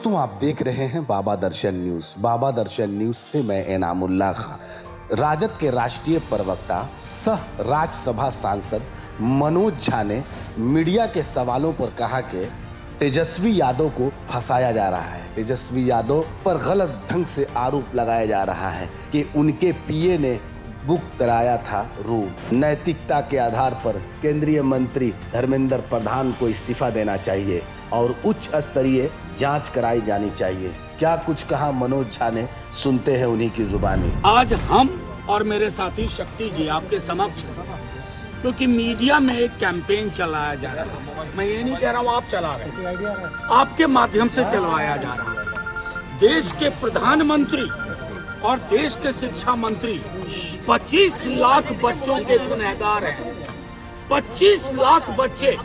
दोस्तों, आप देख रहे हैं बाबा दर्शन न्यूज। बाबा दर्शन न्यूज से मैं एनामुल्लाह खान। राजद के राष्ट्रीय प्रवक्ता सह राज्यसभा सांसद मनोज झा ने मीडिया के सवालों पर कहा कि तेजस्वी यादव को फंसाया जा रहा है। तेजस्वी यादव पर गलत ढंग से आरोप लगाया जा रहा है कि उनके पीए ने बुक कराया था रूम। नैतिकता के आधार पर केंद्रीय मंत्री धर्मेंद्र प्रधान को इस्तीफा देना चाहिए और उच्च स्तरीय जांच कराई जानी चाहिए। क्या कुछ कहा मनोज झा ने, सुनते हैं उन्हीं की जुबानी। आज हम और मेरे साथी शक्ति जी आपके समक्ष, क्योंकि मीडिया में एक कैंपेन चलाया जा रहा है। मैं ये नहीं कह रहा हूँ आप चला रहे हैं, आपके माध्यम से चलवाया जा रहा है। देश के प्रधानमंत्री और देश के शिक्षा मंत्री 25 लाख बच्चों के गुनहगार हैं। 25 लाख बच्चे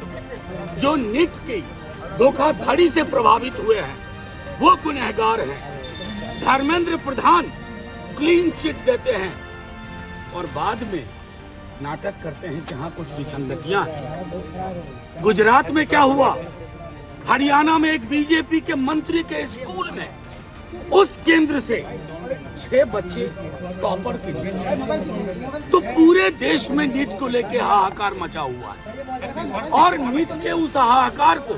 जो नीट की धोखाधड़ी से प्रभावित हुए हैं, वो गुनहगार हैं। धर्मेंद्र प्रधान क्लीन चिट देते हैं और बाद में नाटक करते हैं जहां कुछ विसंगतियां हैं। गुजरात में क्या हुआ, हरियाणा में एक बीजेपी के मंत्री के स्कूल में उस केंद्र से 6 बच्चे टॉपर की लिस्ट में। तो पूरे देश में नीट को लेके हाहाकार मचा हुआ है और नीट के उस हाहाकार को,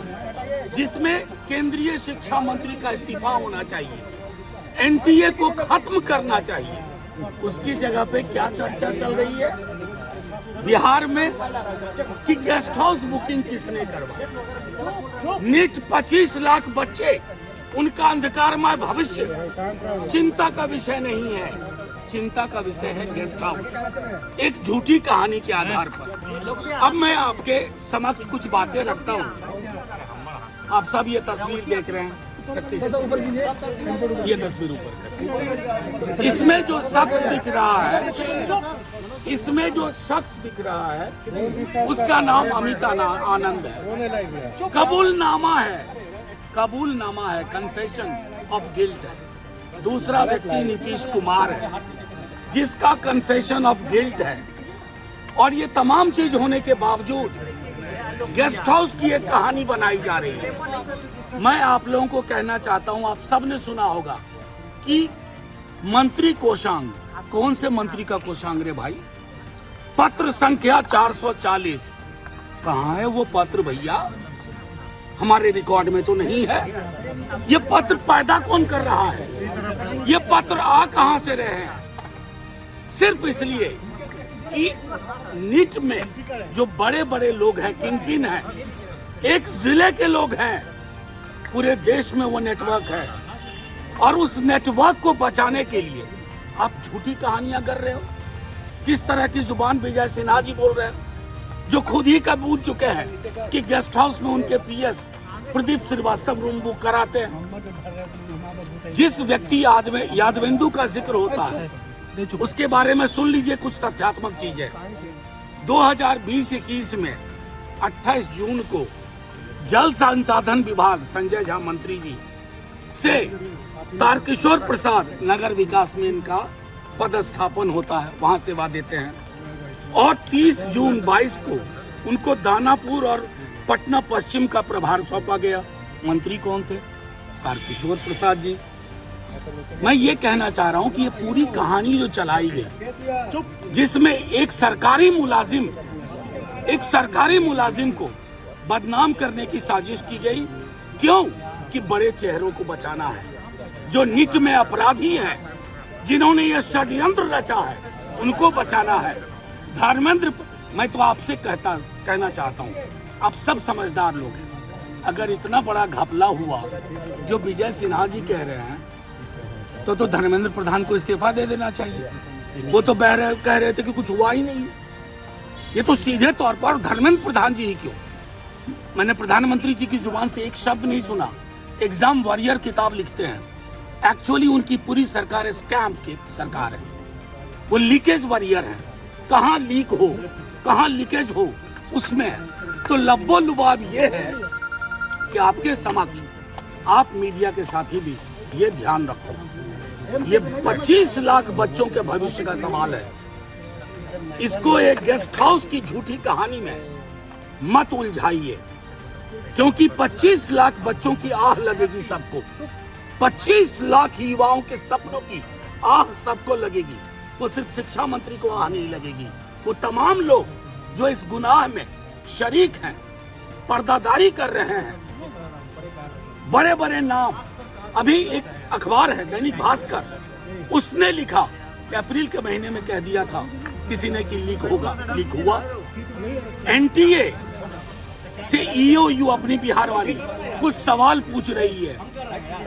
जिसमें केंद्रीय शिक्षा मंत्री का इस्तीफा होना चाहिए, एनटीए को खत्म करना चाहिए, उसकी जगह पे क्या चर्चा चल रही है बिहार में कि गेस्ट हाउस बुकिंग किसने करवाई। नीट 25 लाख बच्चे, उनका अंधकारमय भविष्य चिंता का विषय नहीं है। चिंता का विषय है गेस्ट हाउस, एक झूठी कहानी के आधार पर। अब मैं आपके समक्ष कुछ बातें रखता हूँ। आप सब ये तस्वीर देख रहे हैं, ये तस्वीर ऊपर कर। इसमें जो शख्स दिख रहा है, इसमें जो शख्स दिख रहा है, उसका नाम अमित आनंद है। कबूलनामा है, कन्फेशन ऑफ गिल्ट है। दूसरा व्यक्ति नीतीश कुमार है, जिसका कन्फेशन ऑफ गिल्ट है। और ये तमाम चीज होने के बावजूद गेस्ट हाउस की एक कहानी बनाई जा रही है। मैं आप लोगों को कहना चाहता हूं, आप सबने सुना होगा कि मंत्री कोषांग, कौन से मंत्री का कोषांग रे भाई, पत्र संख्या 440, कहाँ है वो पत्र भैया? हमारे रिकॉर्ड में तो नहीं है। ये पत्र पैदा कौन कर रहा है? ये पत्र आ कहां से रहे हैं? सिर्फ इसलिए कि नीट में जो बड़े बड़े लोग हैं, किंगपिन हैं, एक जिले के लोग हैं, पूरे देश में वो नेटवर्क है। और उस नेटवर्क को बचाने के लिए आप झूठी कहानियां कर रहे हो। किस तरह की जुबान विजय सिन्हा जी बोल रहे हैं, जो खुद ही कबूल चुके हैं कि गेस्ट हाउस में उनके PS Pradeep Shrivastava room book कराते हैं। जिस व्यक्ति यादवेंदु का जिक्र होता है, उसके बारे में सुन लीजिए कुछ तथ्यात्मक चीजें। 2020-21 में 28 जून को जल संसाधन विभाग संजय झा मंत्री जी से तारकिशोर प्रसाद नगर विकास में इनका पदस्थापन होता है, वहां सेवा देते हैं। और 30 जून 22 को उनको दानापुर और पटना पश्चिम का प्रभार सौंपा गया। मंत्री कौन थे? तारकिशोर प्रसाद जी। मैं ये कहना चाह रहा हूं कि ये पूरी कहानी जो चलाई गई, जिसमें एक सरकारी मुलाजिम को बदनाम करने की साजिश की गई। क्यों? कि बड़े चेहरों को बचाना है, जो नीट में अपराधी हैं, जिन्होंने ये षड्यंत्र रचा है, उनको बचाना है। धर्मेंद्र, मैं तो आपसे कहना चाहता हूँ, आप सब समझदार लोग हैं। अगर इतना बड़ा घपला हुआ जो विजय सिन्हा जी कह रहे हैं, तो धर्मेंद्र प्रधान को इस्तीफा दे देना चाहिए। वो तो कह रहे थे कि कुछ हुआ ही नहीं। ये तो सीधे तौर पर धर्मेंद्र प्रधान जी ही क्यों, मैंने प्रधानमंत्री जी की जुबान से एक शब्द नहीं सुना। एग्जाम वॉरियर किताब लिखते हैं, एक्चुअली उनकी पूरी सरकार स्कैम की सरकार है। वो लीकेज वॉरियर है, कहाँ लीक हो, कहाँ लीकेज हो, उसमें है। तो लब्बो लुबाब ये है कि आपके समक्ष, आप मीडिया के साथी भी ये ध्यान रखो, ये 25 लाख बच्चों के भविष्य का सवाल है। इसको एक गेस्ट हाउस की झूठी कहानी में मत उलझाइए। क्योंकि 25 लाख बच्चों की आह लगेगी सबको, 25 लाख युवाओं के सपनों की आह सबको लगेगी। वो सिर्फ शिक्षा मंत्री को आह नहीं लगेगी, वो तमाम लोग जो इस गुनाह में शरीक हैं, पर्दादारी कर रहे हैं, बड़े बड़े नाम। अभी एक अखबार है दैनिक भास्कर, उसने लिखा कि अप्रैल के महीने में कह दिया था किसी ने कि लीक हुआ। एनटीए से ईओयू अपनी बिहार वाली कुछ सवाल पूछ रही है,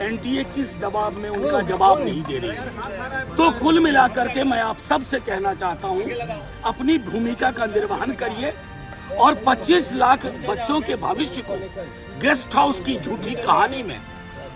एनटीए किस दबाव में उनका जवाब नहीं दे रही है। तो कुल मिलाकर के मैं आप सबसे कहना चाहता हूं, अपनी भूमिका का निर्वहन करिए और 25 लाख बच्चों के भविष्य को गेस्ट हाउस की झूठी कहानी में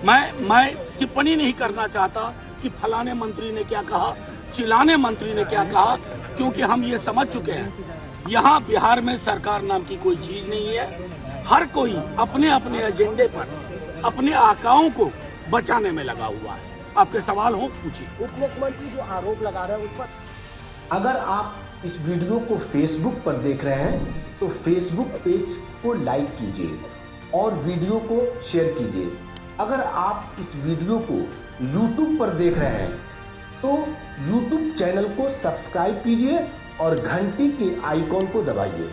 मैं टिप्पणी नहीं करना चाहता कि फलाने मंत्री ने क्या कहा, चिलाने मंत्री ने क्या कहा, क्योंकि हम ये समझ चुके हैं यहाँ बिहार में सरकार नाम की कोई चीज नहीं है। हर कोई अपने अपने एजेंडे पर अपने आकाओं को बचाने में लगा हुआ है। आपके सवाल हो पूछिए। उप मुख्यमंत्री जो आरोप लगा रहे हैं उस पर, अगर आप इस वीडियो को फेसबुक पर देख रहे हैं तो फेसबुक पेज को लाइक कीजिए और वीडियो को शेयर कीजिए। अगर आप इस वीडियो को यूट्यूब पर देख रहे हैं तो यूट्यूब चैनल को सब्सक्राइब कीजिए और घंटी के आइकॉन को दबाइए।